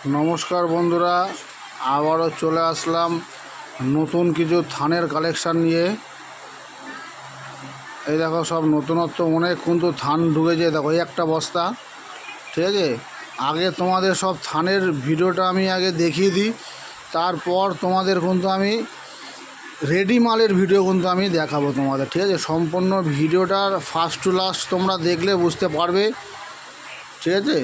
নমস্কার বন্ধুরা, আবারও চলে আসলাম নতুন কিছু থানের কালেকশান নিয়ে। এই দেখো, সব নতুনত্ব অনেক কিন্তু থান ঢুকেছে। দেখো, এই একটা বস্তা, ঠিক আছে। আগে তোমাদের সব থানের ভিডিওটা আমি আগে দেখিয়ে দিই, তারপর তোমাদের কিন্তু আমি রেডি মালের ভিডিও কিন্তু আমি দেখাবো তোমাদের, ঠিক আছে। সম্পূর্ণ ভিডিওটার ফার্স্ট টু লাস্ট তোমরা দেখলে বুঝতে পারবে, ঠিক আছে।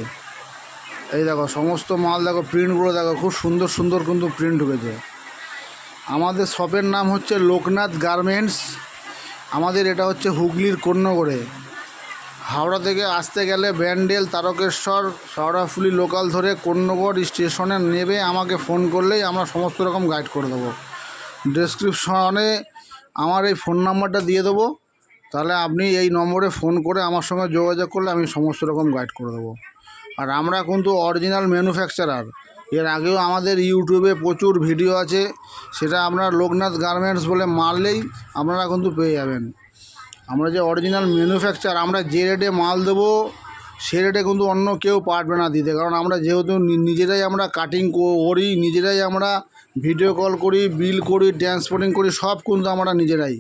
এই দেখো সমস্ত মাল, দেখো প্রিন্টগুলো দেখো, খুব সুন্দর সুন্দর কিন্তু প্রিন্ট ঢুকেছে। আমাদের শপের নাম হচ্ছে লোকনাথ গার্মেন্টস। আমাদের এটা হচ্ছে হুগলির কর্ণগড়ে। হাওড়া থেকে আসতে গেলে ব্যান্ডেল, তারকেশ্বর, শেওড়াফুলি লোকাল ধরে কর্ণগড় স্টেশনে নেবে আমাকে ফোন করলেই আমরা সমস্ত রকম গাইড করে দেবো। ডেসক্রিপশনে আমার এই ফোন নাম্বারটা দিয়ে দেবো, তাহলে আপনি এই নম্বরে ফোন করে আমার সঙ্গে যোগাযোগ করলে আমি সমস্ত রকম গাইড করে দেবো। আর আমরা কিন্তু অরিজিনাল ম্যানুফ্যাকচারার। এর আগেও আমাদের ইউটিউবে প্রচুর ভিডিও আছে, সেটা আপনার লোকনাথ গার্মেন্টস বলে মারলেই আপনারা কিন্তু পেয়ে যাবেন। আমরা যে অরিজিনাল ম্যানুফ্যাকচার, আমরা যে রেটে মাল দেবো সে রেটে কিন্তু অন্য কেউ পারবে না দিতে। কারণ আমরা যেহেতু নিজেরাই আমরা কাটিং করি, নিজেরাই আমরা ভিডিও কল করি, বিল করি, ট্রান্সপোর্টিং করি, সব কিন্তু আমরা নিজেরাই।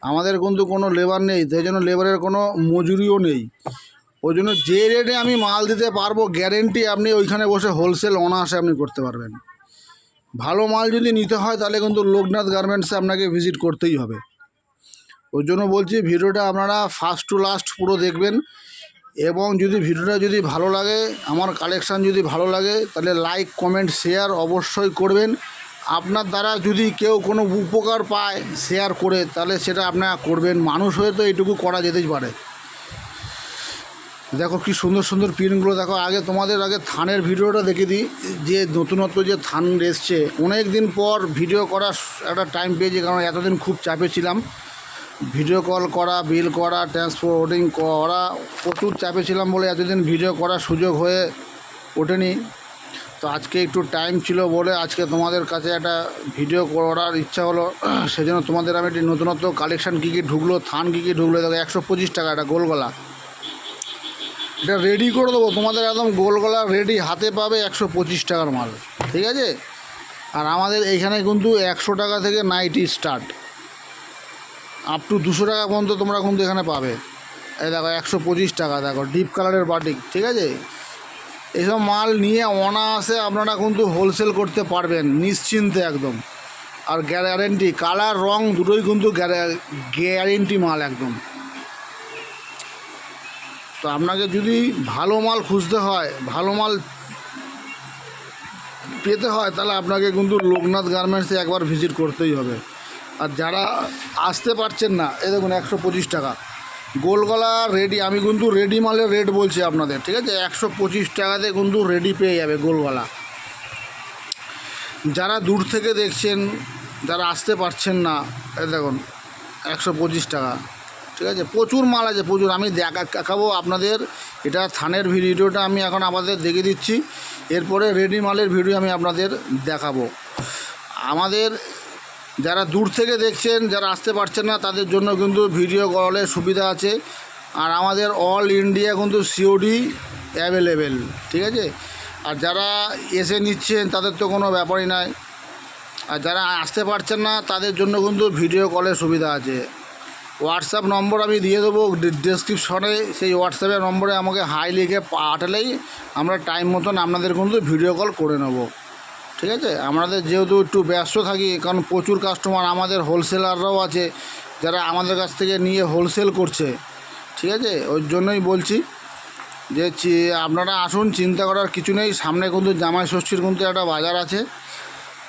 আমাদের কিন্তু কোনো লেবার নেই, সেই জন্য লেবারের কোনো মজুরিও নেই। ওই জন্য যে রেটে আমি মাল দিতে পারবো, গ্যারেন্টি আপনি ওইখানে বসে হোলসেল অনায়াসে আপনি করতে পারবেন। ভালো মাল যদি নিতে হয় তাহলে কিন্তু লোকনাথ গার্মেন্টসে আপনাকে ভিজিট করতেই হবে। ওই জন্য বলছি ভিডিওটা আপনারা ফার্স্ট টু লাস্ট পুরো দেখবেন, এবং যদি ভিডিওটা যদি ভালো লাগে, আমার কালেকশান যদি ভালো লাগে, তাহলে লাইক কমেন্ট শেয়ার অবশ্যই করবেন। আপনার দ্বারা যদি কেউ কোনো উপকার পায় শেয়ার করে, তাহলে সেটা আপনারা করবেন। মানুষ হয়ে তো এইটুকু করা যেতেই পারে। দেখো কি সুন্দর সুন্দর প্রিন্টগুলো দেখো। আগে তোমাদের থানের ভিডিওটা দেখে দিই, যে নতুনত্ব যে থান এসছে। অনেক দিন পর ভিডিও করার একটা টাইম পেয়েছি, কারণ এতদিন খুব চাপে ছিলাম। ভিডিও কল করা, বিল করা, ট্রান্সপোর্টিং করা, প্রচুর চাপে ছিলাম বলে এতদিন ভিডিও করার সুযোগ হয়ে ওঠেনি। তো আজকে একটু টাইম ছিল বলে আজকে তোমাদের কাছে একটা ভিডিও করার ইচ্ছা হলো। সেজন্য তোমাদের আমি একটি নতুনত্ব কালেকশান কী কী ঢুকলো, থান কী কী ঢুকলো দেখো। 125 টাকা একটা গোলগলা, এটা রেডি করে দেবো তোমাদের, একদম গোলগলা রেডি হাতে পাবে। 125 টাকার মাল, ঠিক আছে। আর আমাদের এইখানে কিন্তু 100 টাকা থেকে নাইটি স্টার্ট, আপ টু 200 টাকা পর্যন্ত তোমরা কিন্তু এখানে পাবে। এই দেখো 125 টাকা, দেখো ডিপ কালারের বাটিক, ঠিক আছে। এইসব মাল নিয়ে অনায়াসে আপনারা কিন্তু হোলসেল করতে পারবেন নিশ্চিন্তে একদম। আর গ্যারেন্টি, কালার রং দুটোই কিন্তু গ্যারেন্টি মাল একদম। তো আপনাকে যদি ভালো মাল খুঁজতে হয়, ভালো মাল পেতে হয়, তাহলে আপনাকে কিন্তু লোকনাথ গার্মেন্টসে একবার ভিজিট করতেই হবে। আর যারা আসতে পারছেন না, এই দেখুন 125 টাকা গোলগলা রেডি। আমি কিন্তু রেডি মালের রেট বলছি আপনাদের, ঠিক আছে। 125 টাকাতে কিন্তু রেডি পেয়ে যাবে গোলগলা। যারা দূর থেকে দেখছেন, যারা আসতে পারছেন না, এই দেখুন 125 টাকা, ঠিক আছে। প্রচুর মাল আছে, প্রচুর। আমি দেখাবো আপনাদের। এটা থানের ভিডিওটা আমি এখন আপনাদের দেখে দিচ্ছি, এরপরে রেডি মালের ভিডিও আমি আপনাদের দেখাবো। আমাদের যারা দূর থেকে দেখছেন, যারা আসতে পারছেন না, তাদের জন্য কিন্তু ভিডিও কলের সুবিধা আছে। আর আমাদের অল ইন্ডিয়া কিন্তু সিওডি অ্যাভেলেবেল, ঠিক আছে। আর যারা এসে নিচ্ছেন তাদের তো কোনো ব্যাপারই নাই। আর যারা আসতে পারছেন না তাদের জন্য কিন্তু ভিডিও কলের সুবিধা আছে। হোয়াটসঅ্যাপ নম্বর আমি দিয়ে দেবো ডেসক্রিপশনে, সেই হোয়াটসঅ্যাপের নম্বরে আমাকে হাই লিখে পাঠালেই আমরা টাইম মতন আপনাদের কিন্তু ভিডিও কল করে নেব, ঠিক আছে। আমাদের যেহেতু একটু ব্যস্ত থাকি, কারণ প্রচুর কাস্টমার, আমাদের হোলসেলাররাও আছে যারা আমাদের কাছ থেকে নিয়ে হোলসেল করছে, ঠিক আছে। ওই জন্যই বলছি যে আপনারা আসুন, চিন্তা করার কিছু নেই। সামনে কিন্তু জামাই ষষ্ঠীর কিন্তু একটা বাজার আছে,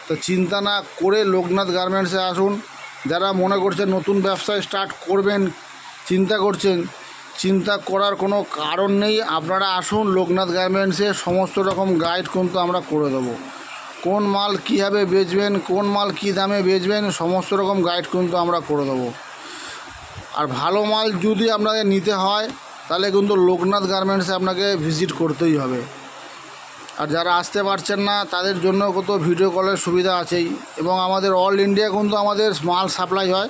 তো চিন্তা না করে লোকনাথ গার্মেন্টসে আসুন। যারা মনে করছেন নতুন ব্যবসা স্টার্ট করবেন, চিন্তা করছেন, চিন্তা করার কোনো কারণ নেই। আপনারা আসুন লোকনাথ গার্মেন্টসে, সমস্ত রকম গাইড কিন্তু আমরা করে দেবো। কোন মাল কীভাবে বেচবেন, কোন মাল কী দামে বেচবেন, সমস্ত রকম গাইড কিন্তু আমরা করে দেবো। আর ভালো মাল যদি আপনাদের নিতে হয়, তাহলে কিন্তু লোকনাথ গার্মেন্টসে আপনাকে ভিজিট করতেই হবে। আর যারা আসতে পারছেন না তাদের জন্য কত ভিডিও কলের সুবিধা আছেই। এবং আমাদের অল ইন্ডিয়া কিন্তু আমাদের মাল সাপ্লাই হয়,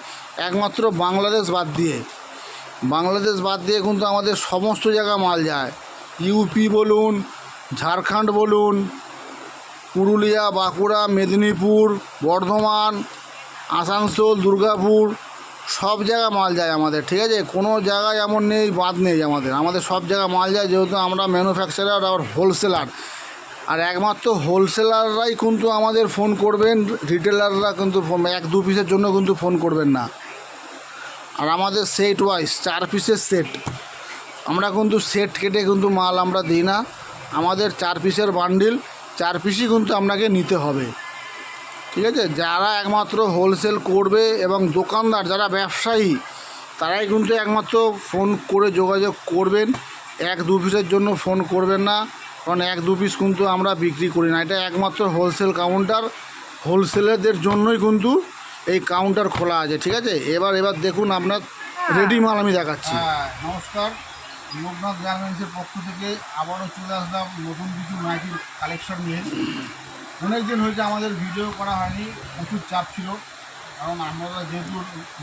একমাত্র বাংলাদেশ বাদ দিয়ে। বাংলাদেশ বাদ দিয়ে কিন্তু আমাদের সমস্ত জায়গা মাল যায়। ইউপি বলুন, ঝাড়খণ্ড বলুন, পুরুলিয়া, বাঁকুড়া, মেদিনীপুর, বর্ধমান, আসানসোল, দুর্গাপুর সব জায়গায় মাল যায় আমাদের, ঠিক আছে। কোনো জায়গায় এমন নেই বাদ নেই, আমাদের সব জায়গায় মাল যায়, যেহেতু আমরা ম্যানুফ্যাকচারার আর হোলসেলার। আর একমাত্র হোলসেলাররাই কিন্তু আমাদের ফোন করবেন, রিটেলাররা কিন্তু এক দু পিসের জন্য কিন্তু ফোন করবেন না। আর আমাদের সেট ওয়াইজ 4 পিসের সেট, আমরা কিন্তু সেট কেটে কিন্তু মাল আমরা দিই না। আমাদের 4 পিসের বান্ডিল, 4 পিসই কিন্তু আপনাকে নিতে হবে, ঠিক আছে। যারা একমাত্র হোলসেল করবে এবং দোকানদার যারা ব্যবসায়ী, তারাই কিন্তু একমাত্র ফোন করে যোগাযোগ করবেন, 1-2 পিসের জন্য ফোন করবেন না, কারণ 1-2 পিস কিন্তু আমরা বিক্রি করি না। এটা একমাত্র হোলসেল কাউন্টার, হোলসেলারদের জন্যই কিন্তু এই কাউন্টার খোলা আছে, ঠিক আছে। এবার দেখুন আপনার রেডি মাল আমি দেখাচ্ছি। নমস্কার, লোকনাথ গার্মেন্টসের পক্ষ থেকে আবারও চলে আসলাম নতুন কিছু নাইটির কালেকশন নিয়ে। অনেক দিন হয়েছে আমাদের ভিডিও করা হয়নি, প্রচুর চাপ ছিল, কারণ আমরা যেহেতু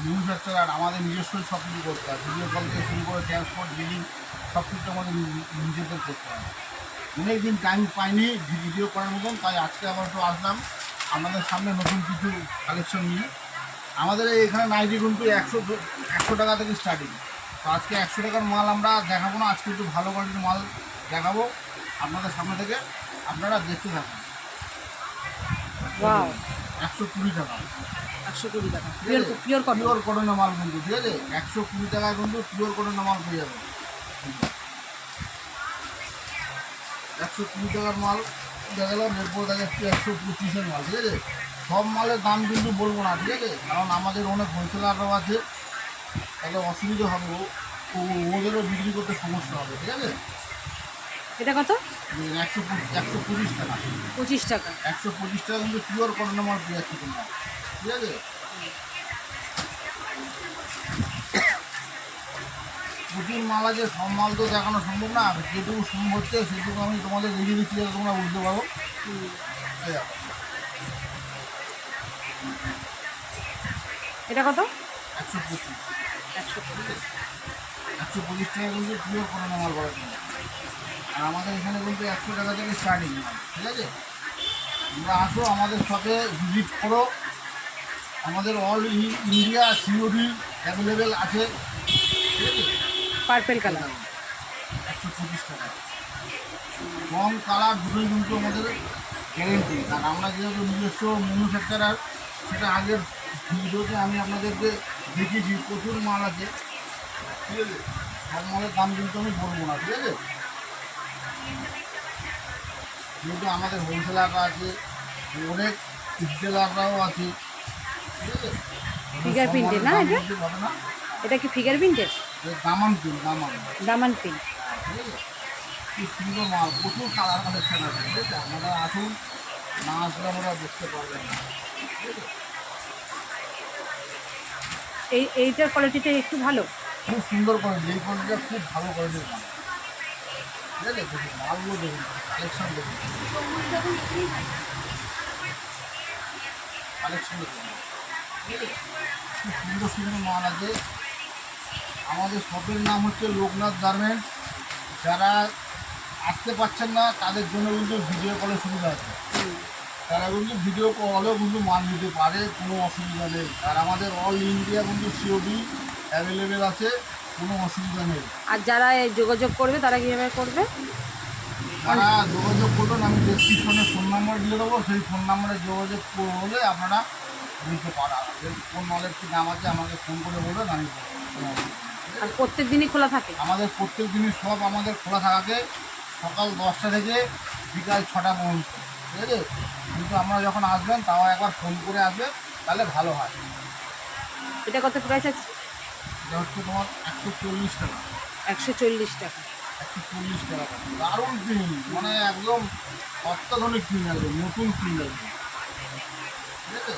ম্যানুফ্যাকচারার আমাদের নিজস্বই সব কিছু করতে হয়, ভিডিও কল থেকে শুরু করে ট্রান্সপোর্ট, বিলিং সব কিছু আমাদের নিজেদের করতে হয়। অনেক দিন টাইম পাইনি ভিডিও করার মতন, তাই আজকে আবার একটু আসলাম আপনাদের সামনে নতুন কিছু কালেকশন নিয়ে। আমাদের এখানে নাইটি কিন্তু 100 টাকা থেকে স্টার্টিং। তো আজকে 100 টাকার মাল আমরা দেখাবো না, আজকে একটু ভালো কোয়ালিটির মাল দেখাবো আপনাদের সামনে থেকে, আপনারা দেখতে থাকুন। 120 টাকা, 120 টাকা পিওর কটনের মাল কিন্তু, ঠিক আছে। 120 টাকায় কিন্তু পিওর কটনের মাল পেয়ে যাবে। 120 টাকার মাল দেখালাম, এরপর দেখাচ্ছি 125-এর মাল, ঠিক আছে। সব মালের দাম কিন্তু বলবো না, ঠিক আছে, কারণ আমাদের অনেক হোলসেলাররাও আছে, তাহলে অসুবিধা হবে, ওদেরও বিক্রি করতে সমস্যা হবে, ঠিক আছে। এটা কত? 125 টাকা। 25 টাকা। 125 টাকা কিন্তু পিওর কটনের মাল পেয়ে যাচ্ছে তোমরা, ঠিক আছে। প্রচুর মাল আছে, সব মাল তো দেখানো সম্ভব না, যেটুকু সম্ভব হচ্ছে সেটুকু আমি তোমাদের দেখিয়ে দিচ্ছি, যাতে তোমরা বুঝতে পারো। এটা কত? 125। 125 125 টাকা কিন্তু পিওর কটনের মাল পাওয়া যায়। আর আমাদের এখানে কিন্তু 100 টাকা থেকে স্টার্টিং মাল, ঠিক আছে। তোমরা আসো আমাদের শপে, ভিজিট করো। আমাদের অল ইন্ডিয়া সিওডি অ্যাভেলেবেল আছে, ঠিক আছে। পার্পেল কালার 125 টাকা, রং কালার দুটোই কিন্তু আমাদের গ্যারেন্টি। আর আমরা যেহেতু নিজস্ব ম্যানুফ্যাকচারার, সেটা আগের ভিডিওতে আমি আপনাদেরকে দেখিয়েছি, প্রচুর মাল আছে, ঠিক আছে। সব মালের দাম কিন্তু আমি বলবো না, ঠিক আছে। যেহেতু আমাদের হোলসেলাররা আছে, অনেক রিটেলাররাও আছে, ঠিক আছে। ফিগার প্রিন্টের না এটা? হবে না, এটা কি ফিগার প্রিন্টের? দামান প্রিন্ট, দামান প্রিন্ট, ঠিক আছে। কি সুন্দর মাল, প্রচুর কালার কালেকশন আছে, ঠিক আছে। আপনারা আসুন, না আসলে আমরা বুঝতে পারবেন না, ঠিক আছে। এইটার কোয়ালিটিটা একটু ভালো, খুব সুন্দর কোয়ালিটি, এই কোয়ালিটিটা খুব ভালো কোয়ালিটির মাল, ঠিক আছে। দেখুন মালগুলো, দেখুন কালেকশন, দেখুন কালেকশন, দেখুন, ঠিক আছে। খুব সুন্দর সুন্দর মাল আছে। আমাদের শপের নাম হচ্ছে লোকনাথ গার্মেন্টস। যারা আসতে পারছেন না তাদের জন্য কিন্তু ভিডিও কলের সুবিধা আছে, তারা কিন্তু ভিডিও কলেও কিন্তু মাল নিতে পারে, কোনো অসুবিধা নেই। আর আমাদের অল ইন্ডিয়া কিন্তু সিওডি অ্যাভেলেবেল আছে, কোনো অসুবিধা নেই। আর যারা যোগাযোগ করবে তারা কীভাবে করবে? তারা যোগাযোগ করবেন, আমি ডেসক্রিপশনে ফোন নাম্বার দিয়ে দেবো, সেই ফোন নাম্বারে যোগাযোগ করলে আপনারা নিতে পারেন। কোন মালের কী দাম আছে আমাকে ফোন করে বলবেন, আমি বলবো। আর প্রত্যেক দিনই খোলা থাকে? আমাদের প্রত্যেক দিনই সব আমাদের খোলা থাকে, সকাল 10টা থেকে বিকাল 6টা পর্যন্ত, ঠিক আছে। কিন্তু আমরা যখন আসবেন তাও একবার ফোন করে আসবেন, তাহলে ভালো হয়। এটা কত প্রাইস আছে? এটা হচ্ছে তোমার 140 টাকা। 140 টাকা। 140 টাকা, দারুণ প্রিন্ট, মানে একদম অত্যাধুনিক প্রিন্ট, একদম নতুন প্রিন্ট একদম, ঠিক আছে।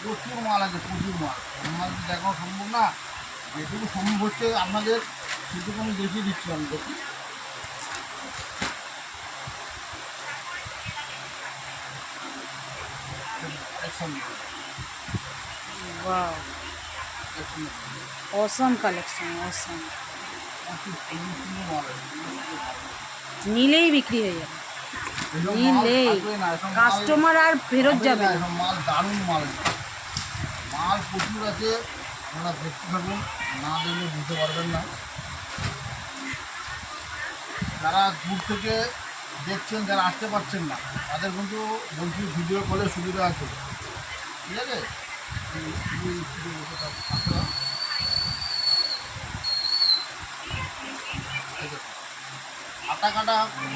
প্রচুর মাল আছে, প্রচুর মাল, মাল দেখানো সম্ভব না, যেটুকু সম্ভব হচ্ছে আপনাদের সেটুকু আমি দেখিয়ে দিচ্ছি। আমি দেখি ওয়াও, অসম কালেকশন, অসম। নিলেই বিক্রি হয়ে যাবে। এসব মাল নিলে থাকবে না, এসব মাল কাস্টমার আর ফেরত হবে যাবে না, না। এসব মাল দারুণ মাল, মাল প্রচুর আছে। আপনারা দেখতে থাকুন, না দেখলে বুঝতে পারবেন না। যারা দূর থেকে দেখছেন, যারা আসতে পারছেন না, তাদের কিন্তু বলছি ভিডিও কলে সুবিধা আছে, ঠিক আছে।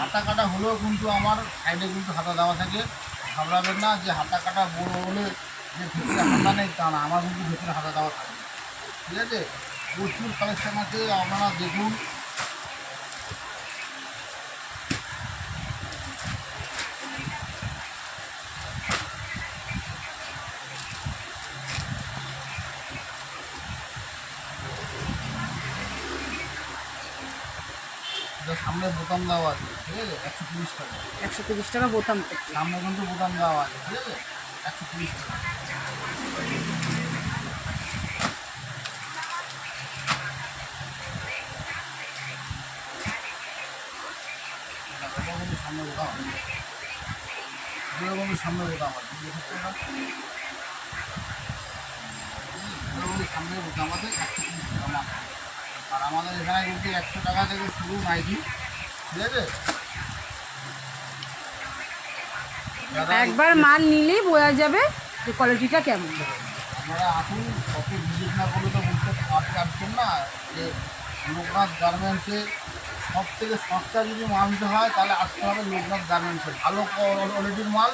হাতা কাটা হলেও কিন্তু আমার সাইডে কিন্তু হাতা দেওয়া থাকে। ঘাবড়াবেন না যে হাতা কাটা বড় হলে যে ভেতরে হাতা নেই, তা না, আমার কিন্তু ভেতরে হাতা দেওয়া থাকে, ঠিক আছে। প্রচুর কালেকশান আছে, আপনারা দেখুন। এটা সামনে বোতাম দেওয়া আছে, ঠিক আছে, 130 টাকা। 130 টাকা বোতাম করতে। সামনে কিন্তু বোতাম দেওয়া আছে, ঠিক আছে, 130 টাকা। এটা কিন্তু সামনে বোতাম আছে, এগুলো কিন্তু সামনে বোতাম আছে, এগুলো কিন্তু সামনে বোতাম আছে, 130 টাকা মাত্র। আর আমাদের এখানে কিন্তু 100 টাকা থেকে শুরু নাইটি, ঠিক আছে। একবার মাল নিলেই বোঝা যাবে যে কোয়ালিটিটা কেমন। আপনারা আসুন, কত ভিজিট না করলে তো বুঝতে পারছেন না যে লোকনাথ গার্মেন্টসে সব থেকে সস্তা যদি মাল নিতে হয় তাহলে আসতে হবে লোকনাথ গার্মেন্টসে। ভালো কোয়ালিটির মাল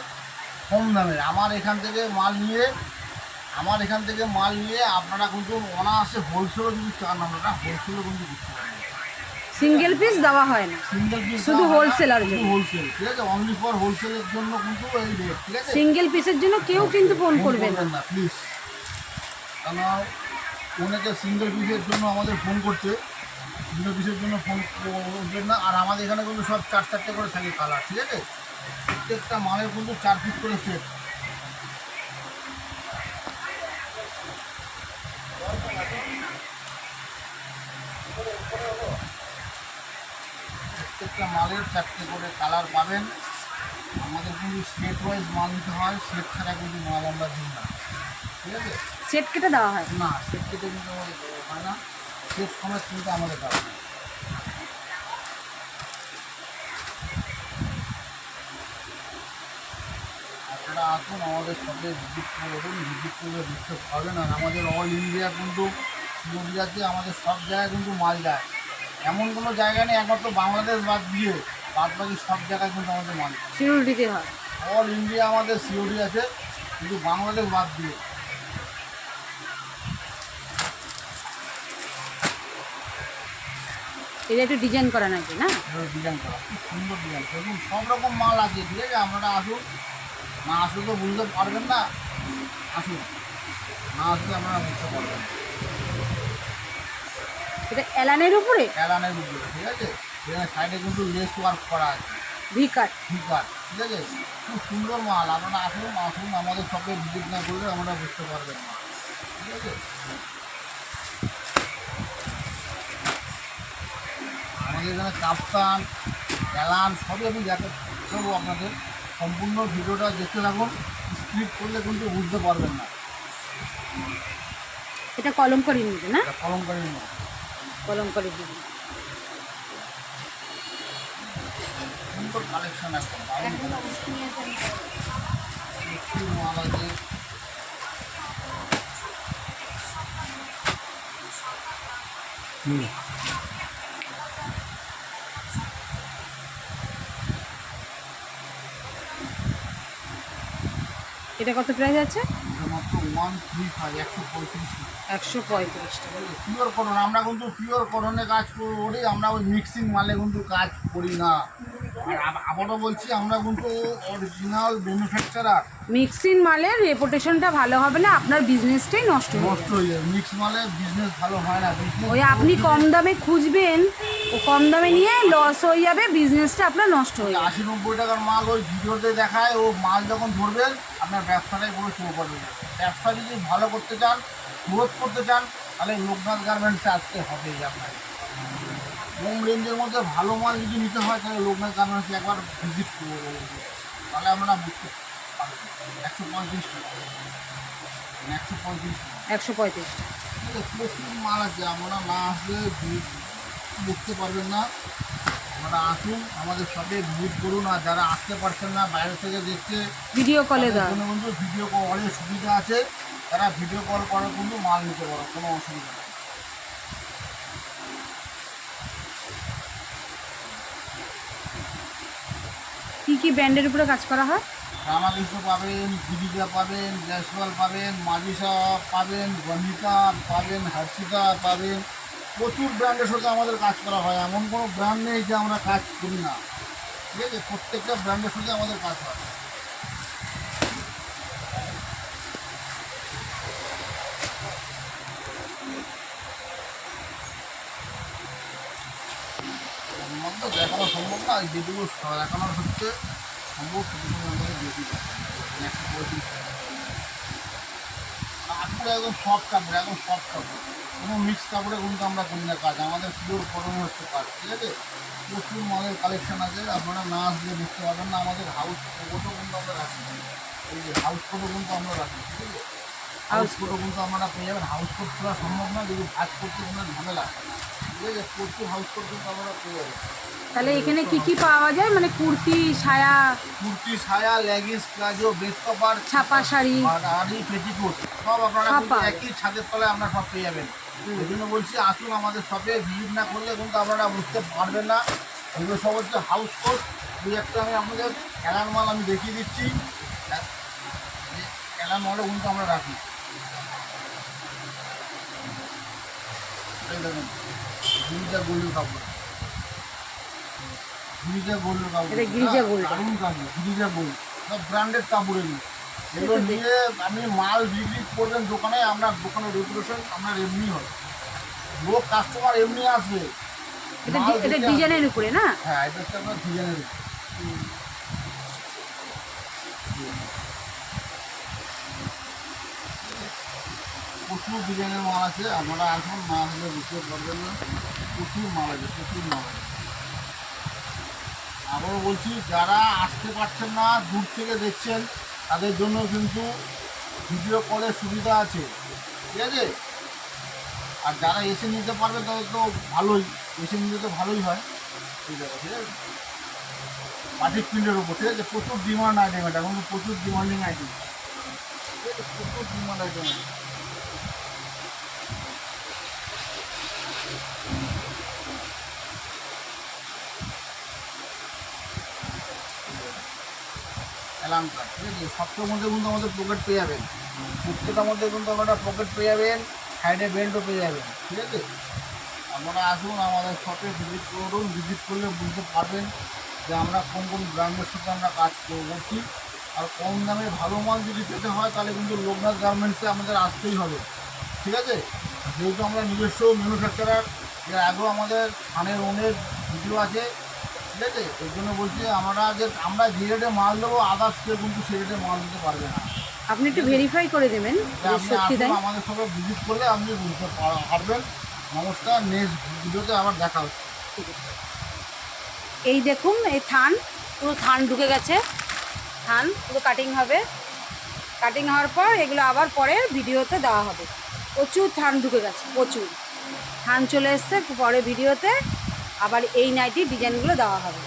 কম দামে আমার এখান থেকে মাল নিয়ে আপনারা কিন্তু অনায়াসে হোলসেলও যদি চান, আপনারা হোলসেলও কিন্তু দিতে পারেন। সিঙ্গেল পিস দেওয়া হয় না, সিঙ্গেল পিস শুধু হোলসেলার জন্য। হোলসেল, ঠিক আছে, অনলি ফর হোলসেলের জন্য কিন্তু এই রেট, ঠিক আছে। সিঙ্গেল পিসের জন্য কেউ কিন্তু ফোন করবেন না। না প্লিজ, কেন অনেকে সিঙ্গেল পিসের জন্য আমাদের ফোন করছে, সিঙ্গেল পিসের জন্য ফোন করবেন না। আর আমাদের এখানে কিন্তু সব 4-4টে করে থাকে কালার, ঠিক আছে। প্রত্যেকটা মালের কিন্তু 4 পিস করে সেট। প্রত্যেকটা মালের 4টে করে কালার পাবেন। আমাদের কিন্তু সেট ওয়াইজ মাল নিতে হয়, সেট ছাড়া কিন্তু মাল আমরা দিই না, ঠিক আছে। সেট কেটে দেওয়া হয় না, সেট কেটে কিন্তু হয় না, সেট সমেত কিন্তু আমাদের দেওয়া হয়। আপনারা আসুন, আমাদের শপে ভিজিট করুন, ভিজিট করলে বুঝতে পারবেন। আর আমাদের অল ইন্ডিয়া কিন্তু ইন্ডিয়াতে আমাদের সব জায়গায় কিন্তু মাল যায়, এমন কোনো জায়গা নেই একমাত্র বাংলাদেশ বাদ দিয়ে, বাদ বাকি সব জায়গায় কিন্তু আমাদের মাল যায়। শিডিউল দিতে হয়। অল ইন্ডিয়া আমাদের সিওডি আছে, কিন্তু বাংলাদেশ বাদ দিয়ে। এটা একটু ডিজাইন করা নাকি না? ডিজাইন করা খুব সুন্দর ডিজাইন, দেখুন সব রকম মাল আছে, ঠিক আছে। আপনারা আসুন, না আসলে তো বুঝতে পারবেন না। আসুন, না আসলে আপনারা বুঝতে পারবেন। এটা এলানের উপরে অ্যালানের উপরে, ঠিক আছে। এখানে সাইডে কিন্তু লেস ওয়ার্ক করা আছে, ভি কাট। ফিকার, ঠিক আছে। খুব সুন্দর মাল, আপনারা আসুন আমাদের শপে ভিজিট না করলে আমরা বুঝতে পারবেন না, ঠিক আছে। আমাদের এখানে কাপ্তান, অ্যালান সবই আমি দেখাবো আপনাদের। সম্পূর্ণ ভিডিওটা দেখতে থাকুন, স্ক্রিপ্ট করলে কিন্তু বুঝতে পারবেন না। এটা কলমকারি নিবে না? এটা কলমকারী নয়, কলমকারি দিবে। সুন্দর কালেকশন, একদম দারুণ কালেকশন, প্রচুর মাল আছে। এটা কত প্রাইস আছে? এটা মাত্র 135, 135 135 টাকা। পিওর কটন, আমরা কিন্তু পিওর কটনে কাজ করি, আমরা ওই মিক্সিং মালে কিন্তু কাজ করি না। আর আবারও বলছি, আমরা কিন্তু অরিজিনাল ম্যানুফ্যাকচারার। মিক্সিং মালের রেপুটেশনটা ভালো হবে না, আপনার বিজনেসটাই নষ্ট হবে। নষ্ট হয়ে যায়, মিক্স মালে বিজনেস ভালো হয় না। বিজনেস ওই আপনি কম দামে খুঁজবেন, ও কম দামে নিয়ে লস হয়ে যাবে, বিজনেসটা আপনার নষ্ট হয়ে যাবে। 80-90 টাকার মাল ওই ভিডিওতে দেখায়, ও মাল যখন ধরবেন আপনার ব্যবসাটাই পুরো শুরু করবে। ব্যবসা যদি ভালো করতে চান, গ্রোথ করতে চান, তাহলে লোকনাথ গার্মেন্টসে আসতে হবেই আপনাকে। কম রেঞ্জের মধ্যে ভালো মাল যদি নিতে হয় তাহলে লোকনাথ গার্মেন্টসে একবার ভিজিট করবো, তাহলে আমরা বুঝতে পারবো। 135 টাকা, 135 টাকা, 135। ঠিক আছে। প্রচুর মাল আছে, আমরা না আসলে বুঝতে পারবেন না। আপনারা আসুন, আমাদের শপে ভিজিট করুন। আর যারা আসতে পারছেন না, বাইরে থেকে দেখছে, ভিডিও কলে দাও। কোনো কিন্তু ভিডিও কলের সুবিধা আছে, তারা ভিডিও কল করে কিন্তু মাল নিতে পারো, কোনো অসুবিধা নেই। কী কী ব্র্যান্ডের উপরে কাজ করা হয়? রামাকৃষ্ণ পাবেন, গিরিজা পাবেন, জয়সওয়াল পাবেন, মাজিসা পাবেন, গণিতা পাবেন, হার্ষিকা পাবেন। প্রচুর ব্র্যান্ডের সাথে আমাদের কাজ করা হয়, এমন কোনো ব্র্যান্ড নেই যে আমরা কাজ করি না, ঠিক আছে। প্রত্যেকটা ব্র্যান্ডের সাথে আমাদের কাজ হয়। মধ্যে দেখানো সম্ভব না, যেটুকু দেখানো হচ্ছে সম্ভব সেটুকু আমাদের বেশি 135 টাকা। কাপড়ে একদম সফট কাপড়, একদম সফট কাপড়, কোনো মিক্স কাপড়ে কিন্তু আমরা করি না কাজ, আমাদের পিওর কটন হচ্ছে কাজ, ঠিক আছে। প্রচুর মালের কালেকশন আছে, আপনারা না আসলে বুঝতে পারবেন না। আমাদের হাউস কোটও কিন্তু আমরা রাখি, এই যে হাউস কোটও কিন্তু আমরা রাখি, ঠিক আছে। হাউস কোটও কিন্তু আপনারা পেয়ে যাবেন। হাউস কোট করা সম্ভব না, যদি ভাজ করতে কোনো ঝামেলা, ঠিক আছে। প্রচুর হাউস কোট কিন্তু আমরা পেয়ে যাবেন। তাহলে এখানে কি কি পাওয়া যায়, মানে কুর্তি, সায়া, কুর্তি, সায়া, লেগিংস, প্লাজো, বেড কভার, ছাপা শাড়ি, শাড়ি, পেটিকোট, সব আপনারা কিন্তু ছাপা। একই ছাদের তলায় আমরা সব পেয়ে যাবেন। এই জন্য বলছি আসুন, আমাদের শপে ভিজিট না করলে কিন্তু আপনারা বুঝতে পারবেন না। এগুলো সব হচ্ছে হাউস কোট। দুই একটা আমি আপনাদের এলান মাল আমি দেখিয়ে দিচ্ছি, এলান মালও কিন্তু আমরা রাখি। এই দেখুন, গিরিজা গোল্ডের কাপড়, গিরিজা গোল্ডের কাপড়, এটা গিরিজা গোল্ড। দারুণ কাপড়, গিরিজা গোল্ড, সব ব্র্যান্ডেড কাপড় এগুলো। এগুলো নিয়ে আপনি মাল বিক্রি করবেন দোকানে, আপনার দোকানের রেপুটেশন আপনার এমনি হবে, লোক কাস্টমার এমনি আসবে। এটা মাল এটা দেখে ডিজাইনের উপরে না? আসবে। হ্যাঁ, এটা হচ্ছে আপনার ডিজাইনের। প্রচুর ডিজাইনের মাল আছে, আপনারা আসুন, মাল হলে বুঝতে পারবেন না। প্রচুর মাল আছে, প্রচুর মাল আছে। আবারও বলছি, যারা আসতে পারছেন না, দূর থেকে দেখছেন, তাদের জন্য কিন্তু ভিডিও কলের সুবিধা আছে, ঠিক আছে। আর যারা এসে নিতে পারবে তাদের তো ভালোই, এসে নিতে তো ভালোই হয়, ঠিক আছে, ঠিক আছে। বাটিক প্রিন্টের উপর, ঠিক আছে। প্রচুর ডিমান্ড আইটেম, এটা এখন প্রচুর ডিমান্ডিং আইটেম, ঠিক আছে, প্রচুর ডিমান্ড আইটেম আছে। এলামটা, ঠিক আছে। সবটার মধ্যে কিন্তু আমাদের পকেট পেয়ে যাবেন, প্রত্যেকটার মধ্যে কিন্তু আপনারা পকেট পেয়ে যাবেন, সাইডে বেল্টও পেয়ে যাবেন, ঠিক আছে। আপনারা আসুন, আমাদের শপে ভিজিট করুন, ভিজিট করলে বুঝতে পারবেন যে আমরা কোন কোন ব্র্যান্ডের সাথে আমরা কাজ করছি। আর কম দামে ভালো মাল যদি পেতে হয় তাহলে কিন্তু লোকনাথ গার্মেন্টসে আমাদের আসতেই হবে, ঠিক আছে। যেহেতু আমরা নিজস্ব ম্যানুফ্যাকচারার, এর আগেও আমাদের থানের অনেক ভিডিও আছে, ঠিক আছে। এই জন্য বলছি আমরা যে রেটে মাল দেবো, আদার্স কেউ কিন্তু সেই রেটে মাল দিতে পারবে না। আপনি একটু ভেরিফাই করে দেবেন যে আপনি সত্যি আসুন, তাই। আমাদের সঙ্গে ভিজিট করলে আপনি বুঝতে পারবেন। নমস্কার, নেক্সট ভিডিওতে আবার দেখা হচ্ছে। ঠিক আছে। এই দেখুন, এই থান পুরো থান ঢুকে গেছে, থান পুরো কাটিং হবে। কাটিং হওয়ার পর এগুলো আবার পরের ভিডিওতে দেওয়া হবে। প্রচুর থান ঢুকে গেছে, প্রচুর থান চলে এসছে, পরে ভিডিওতে আবার এই নাইটির ডিজাইনগুলো দেওয়া হবে।